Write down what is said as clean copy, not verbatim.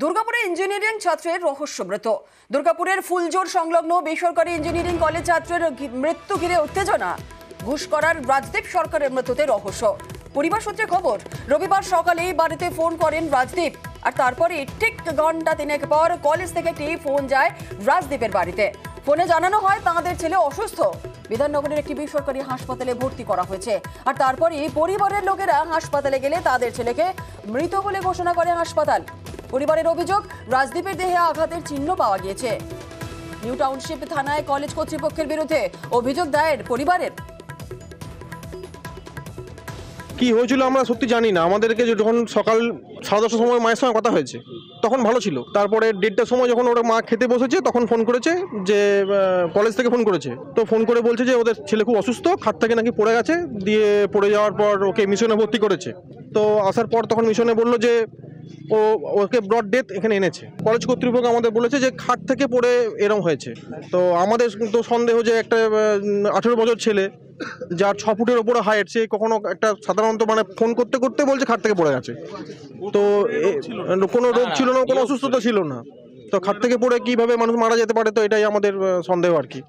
দুর্গাপুরে ইঞ্জিনিয়ারিং ছাত্রের রহস্য মৃত। দুর্গাপুরের ফুলজোর সংলগ্ন বেসরকারি ইঞ্জিনিয়ারিং কলেজ ছাত্রের মৃত্যু ঘিরে উত্তেজনা। ঘুষ করার রাজদীপ সরকারের মৃত্যুতে রহস্য। পরিবার সূত্রে খবর, রবিবার সকালেই বাড়িতে ফোন করেন রাজদীপ, আর তারপরে ঠিক ঘন্টা তিনেক পর কলেজ থেকে একটি ফোন যায় রাজদীপের বাড়িতে। ফোনে জানানো হয় তাঁদের ছেলে অসুস্থ, বিধাননগরের একটি বেসরকারি হাসপাতালে ভর্তি করা হয়েছে। আর তারপরে পরিবারের লোকেরা হাসপাতালে গেলে তাদের ছেলেকে মৃত বলে ঘোষণা করে হাসপাতাল। পরিবারের অভিযোগ, রাজদীপের দেহে আঘাতের চিহ্ন পাওয়া গিয়েছে। নিউ টাউনশিপ থানায় কলেজ কর্তৃপক্ষের বিরুদ্ধে অভিযোগ দায়ের পরিবারের। কি হয়েছিল আমরা সত্যি জানি না। আমাদেরকে যখন সকাল 10:30টার সময় মায়ের সঙ্গে কথা হয়েছে তখন ভালো ছিল। তারপরে 1:30টার সময় যখন ওরা মা খেতে বসেছে তখন ফোন করেছে, যে কলেজ থেকে ফোন করেছে। তো ফোন করে বলছে যে ওদের ছেলে খুব অসুস্থ, খাট থেকে নাকি পড়ে গেছে, দিয়ে পড়ে যাওয়ার পর ওকে মিশনে ভর্তি করেছে। তো আসার পর তখন মিশনে বললো যে ওকে ব্রড ডেথ এখানে এনেছে। কলেজ কর্তৃপক্ষ আমাদের বলেছে যে খাট থেকে পড়ে এরম হয়েছে। তো আমাদের তো সন্দেহ যে একটা 18 বছর ছেলে, যার 6 ফুটের ওপরে হাইট, সে কখনো একটা সাধারণত মানে ফোন করতে করতে বলছে খাট থেকে পড়ে গেছে। তো কোনো রোগ ছিল না, কোনো অসুস্থতা ছিল না। তো খাট থেকে পড়ে কিভাবে মানুষ মারা যেতে পারে, তো এটাই আমাদের সন্দেহ আর কি।